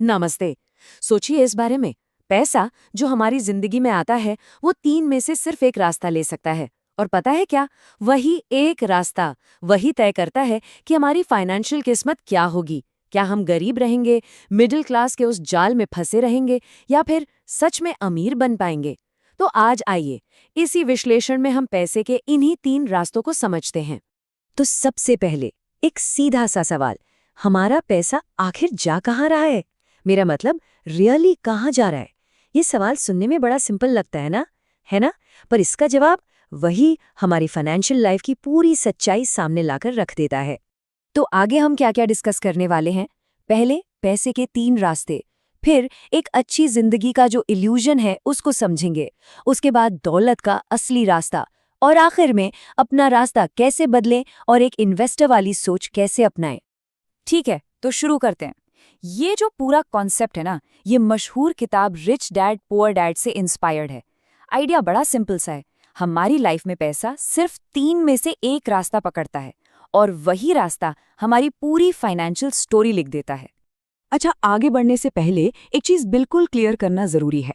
नमस्ते। सोचिए इस बारे में। पैसा जो हमारी जिंदगी में आता है वो तीन में से सिर्फ एक रास्ता ले सकता है। और पता है क्या? वही एक रास्ता वही तय करता है कि हमारी फाइनेंशियल किस्मत क्या होगी। क्या हम गरीब रहेंगे, मिडिल क्लास के उस जाल में फंसे रहेंगे, या फिर सच में अमीर बन पाएंगे? तो आज आइए इसी विश्लेषण में हम पैसे के इन्हीं तीन रास्तों को समझते हैं। तो सबसे पहले एक सीधा सा सवाल, हमारा पैसा आखिर जा कहाँ रहा है? मेरा मतलब रियली कहाँ जा रहा है? ये सवाल सुनने में बड़ा सिंपल लगता है ना? पर इसका जवाब वही हमारी फाइनेंशियल लाइफ की पूरी सच्चाई सामने लाकर रख देता है। तो आगे हम क्या क्या डिस्कस करने वाले हैं? पहले पैसे के तीन रास्ते, फिर एक अच्छी जिंदगी का जो इल्यूजन है उसको समझेंगे, उसके बाद दौलत का असली रास्ता, और आखिर में अपना रास्ता कैसे बदलें और एक इन्वेस्टर वाली सोच कैसे अपनाएं। ठीक है, तो शुरू करते हैं। ये जो पूरा कॉन्सेप्ट है ना, ये मशहूर किताब रिच डैड पुअर डैड से इंस्पायर्ड है। आइडिया बड़ा सिंपल सा है। हमारी लाइफ में पैसा सिर्फ तीन में से एक रास्ता पकड़ता है, और वही रास्ता हमारी पूरी फाइनेंशियल स्टोरी लिख देता है। अच्छा, आगे बढ़ने से पहले एक चीज बिल्कुल क्लियर करना जरूरी है।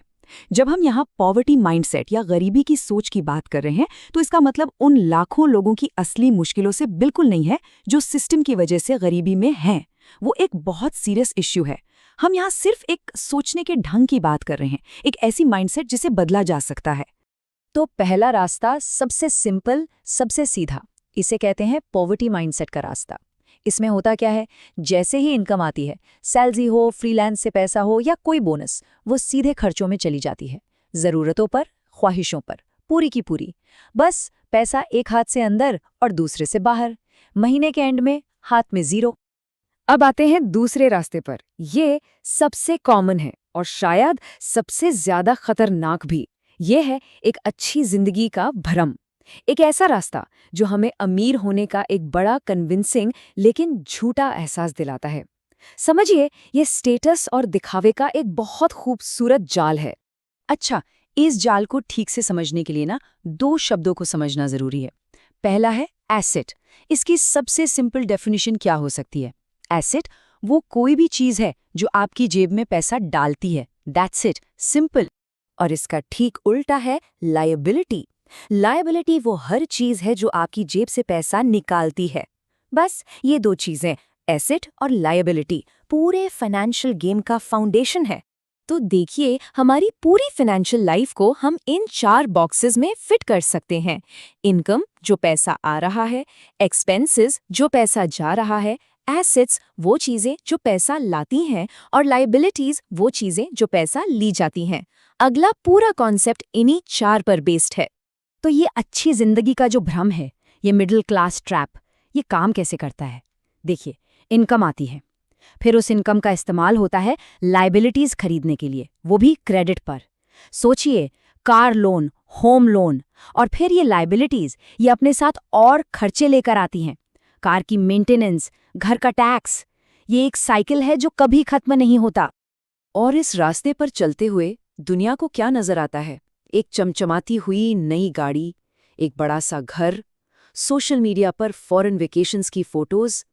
जब हम यहाँ पॉवर्टी माइंडसेट या गरीबी की सोच की बात कर रहे हैं, तो इसका मतलब उन लाखों लोगों की असली मुश्किलों से बिल्कुल नहीं है जो सिस्टम की वजह से गरीबी में हैं। वो एक बहुत सीरियस इश्यू है। हम यहाँ सिर्फ एक सोचने के ढंग की बात कर रहे हैं, एक ऐसी माइंडसेट जिसे बदला जा सकता है। तो पहला रास्ता सबसे सिंपल, सबसे सीधा, इसे कहते हैं पॉवर्टी माइंडसेट का रास्ता। इसमें होता क्या है, जैसे ही इनकम आती है, सैलरी हो, फ्रीलांस से पैसा हो या कोई बोनस, वो सीधे खर्चों में चली जाती है। ज़रूरतों पर, ख्वाहिशों पर, पूरी की पूरी। बस पैसा एक हाथ से अंदर और दूसरे से बाहर। महीने के एंड में हाथ में ज़ीरो। अब आते हैं दूसरे रास्ते पर। ये सबसे कॉमन है और शायद सबसे ज्यादा खतरनाक भी। ये है एक अच्छी जिंदगी का भ्रम। एक ऐसा रास्ता जो हमें अमीर होने का एक बड़ा कन्विंसिंग लेकिन झूठा एहसास दिलाता है। समझिए, ये स्टेटस और दिखावे का एक बहुत खूबसूरत जाल है। अच्छा, इस जाल को ठीक से समझने के लिए ना दो शब्दों को समझना जरूरी है। पहला है एसेट। इसकी सबसे सिंपल डेफिनेशन क्या हो सकती है? एसेट वो कोई भी चीज है जो आपकी जेब में पैसा डालती है। That's it, simple. और इसका ठीक उल्टा है लायबिलिटी। लायबिलिटी वो हर चीज है जो आपकी जेब से पैसा निकालती है। बस ये दो चीजें, एसेट और लायबिलिटी, पूरे फाइनेंशियल गेम का फाउंडेशन है। तो देखिए, हमारी पूरी फाइनेंशियल लाइफ को हम इन चार बॉक्सेस में फिट कर सकते हैं। इनकम, जो पैसा आ रहा है; एक्सपेंसेस, जो पैसा जा रहा है; एसेट्स, वो चीजें जो पैसा लाती हैं; और लायबिलिटीज, वो चीजें जो पैसा ली जाती हैं। अगला पूरा कॉन्सेप्ट इन्हीं चार पर बेस्ड है। तो ये अच्छी जिंदगी का जो भ्रम है, ये मिडिल क्लास ट्रैप, ये काम कैसे करता है? देखिए, इनकम आती है, फिर उस इनकम का इस्तेमाल होता है लायबिलिटीज खरीदने के लिए, वो भी क्रेडिट पर। सोचिए, कार लोन, होम लोन, और फिर ये लायबिलिटीज ये अपने साथ और खर्चे लेकर आती हैं। कार की मेंटेनेंस, घर का टैक्स, ये एक साइकिल है जो कभी खत्म नहीं होता। और इस रास्ते पर चलते हुए दुनिया को क्या नजर आता है? एक चमचमाती हुई नई गाड़ी, एक बड़ा सा घर, सोशल मीडिया पर फॉरेन वेकेशंस की फोटोज,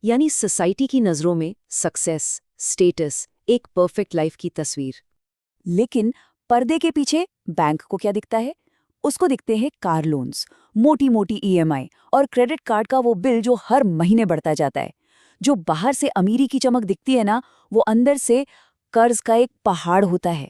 यानी सोसाइटी की नज़रों में सक्सेस, स्टेटस, एक परफेक्ट लाइफ की तस्वीर। लेकिन पर्दे के पीछे बैंक को क्या दिखता है? उसको दिखते हैं कार लोन्स, मोटी मोटी ईएमआई और क्रेडिट कार्ड का वो बिल जो हर महीने बढ़ता जाता है। जो बाहर से अमीरी की चमक दिखती है ना, वो अंदर से कर्ज का एक पहाड़ होता है।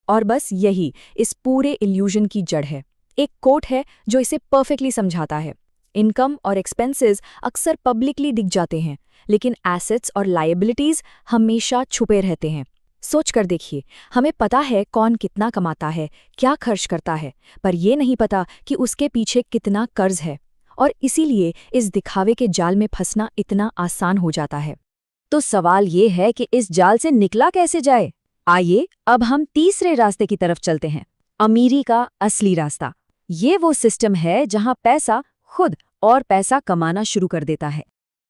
और बस यही इस पूरे इल्यूजन की जड़ है। एक कोट है जो इसे परफेक्टली समझाता है। इनकम और एक्सपेंसेस अक्सर पब्लिकली दिख जाते हैं, लेकिन एसेट्स और लायबिलिटीज हमेशा छुपे रहते हैं। सोच कर देखिए, हमें पता है कौन कितना कमाता है, क्या खर्च करता है, पर यह नहीं पता कि उसके पीछे कितना कर्ज है। और इसीलिए इस दिखावे के जाल में फंसना इतना आसान हो जाता है। तो सवाल ये है कि इस जाल से निकला कैसे जाए? आइए अब हम तीसरे रास्ते की तरफ चलते हैं, अमीरी का असली रास्ता। ये वो सिस्टम है जहां पैसा खुद और पैसा कमाना शुरू कर देता है।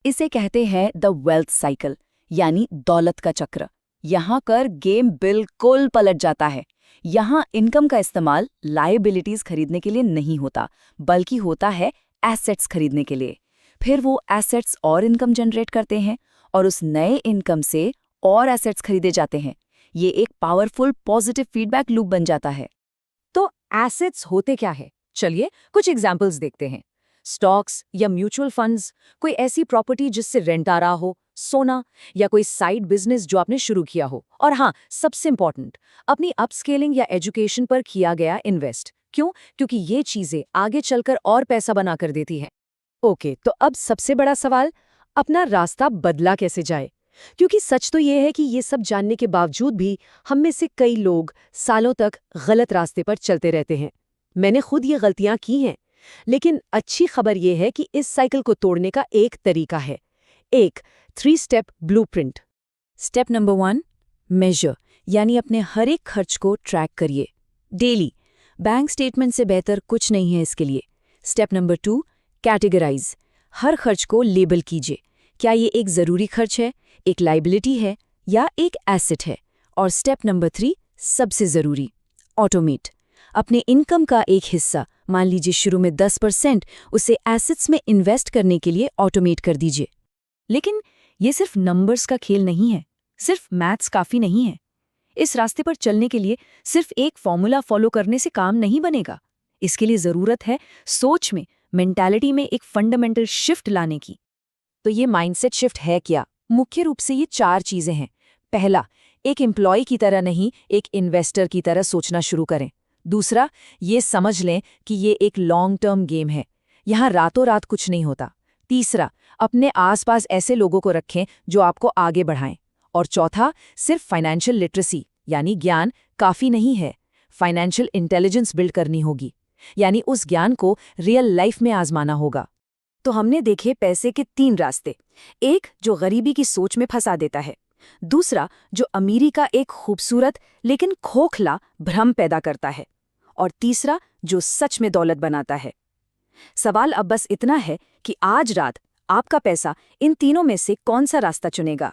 इसे कहते हैं द वेल्थ साइकिल, यानी दौलत का चक्र। यहाँ कर गेम बिल्कुल पलट जाता है। यहाँ इनकम का इस्तेमाल लायबिलिटीज खरीदने के लिए नहीं होता, बल्कि होता है एसेट्स खरीदने के लिए। फिर वो एसेट्स और इनकम जनरेट करते हैं, और उस नए इनकम से और एसेट्स खरीदे जाते हैं। ये एक पावरफुल पॉजिटिव फीडबैक लूप बन जाता है। तो एसेट्स होते क्या है? चलिए कुछ एग्जाम्पल्स देखते हैं। स्टॉक्स या म्यूचुअल फंड्स, कोई ऐसी प्रॉपर्टी जिससे रेंट आ रहा हो, सोना, या कोई साइड बिजनेस जो आपने शुरू किया हो। और हाँ, सबसे इंपॉर्टेंट, अपनी अपस्केलिंग या एजुकेशन पर किया गया इन्वेस्ट। क्यों? क्योंकि ये चीजें आगे चलकर और पैसा बना कर देती है। ओके, तो अब सबसे बड़ा सवाल, अपना रास्ता बदला कैसे जाए? क्योंकि सच तो ये है कि ये सब जानने के बावजूद भी हम में से कई लोग सालों तक गलत रास्ते पर चलते रहते हैं। मैंने खुद ये गलतियां की हैं, लेकिन अच्छी खबर ये है कि इस साइकिल को तोड़ने का एक तरीका है, एक 3 step blueprint. Step number 1, measure, यानी अपने हर एक खर्च को ट्रैक करिए डेली। बैंक स्टेटमेंट से बेहतर कुछ नहीं है इसके लिए। स्टेप नंबर 2, कैटेगराइज, हर खर्च को लेबल कीजिए। क्या ये एक ज़रूरी खर्च है, एक लाइबिलिटी है, या एक एसेट है? और स्टेप नंबर 3, सबसे ज़रूरी, ऑटोमेट, अपने इनकम का एक हिस्सा, मान लीजिए शुरू में 10%, उसे एसेट्स में इन्वेस्ट करने के लिए ऑटोमेट कर दीजिए। लेकिन ये सिर्फ नंबर्स का खेल नहीं है, सिर्फ मैथ्स काफ़ी नहीं है। इस रास्ते पर चलने के लिए सिर्फ एक फॉर्मूला फॉलो करने से काम नहीं बनेगा। इसके लिए ज़रूरत है सोच में, मेंटालिटी में एक फंडामेंटल शिफ्ट लाने की। तो ये माइंडसेट शिफ्ट है क्या? मुख्य रूप से ये 4 चीज़ें हैं। पहला, एक एम्प्लॉय की तरह नहीं, एक इन्वेस्टर की तरह सोचना शुरू करें। दूसरा, ये समझ लें कि ये एक लॉन्ग टर्म गेम है, यहाँ रातों रात कुछ नहीं होता। तीसरा, अपने आसपास ऐसे लोगों को रखें जो आपको आगे बढ़ाएं। और चौथा, सिर्फ फाइनेंशियल लिटरेसी यानी ज्ञान काफ़ी नहीं है, फाइनेंशियल इंटेलिजेंस बिल्ड करनी होगी, यानी उस ज्ञान को रियल लाइफ में आजमाना होगा। तो हमने देखे पैसे के 3 रास्ते। एक जो गरीबी की सोच में फंसा देता है, दूसरा जो अमीरी का एक खूबसूरत लेकिन खोखला भ्रम पैदा करता है, और तीसरा जो सच में दौलत बनाता है। सवाल अब बस इतना है कि आज रात आपका पैसा इन तीनों में से कौन सा रास्ता चुनेगा?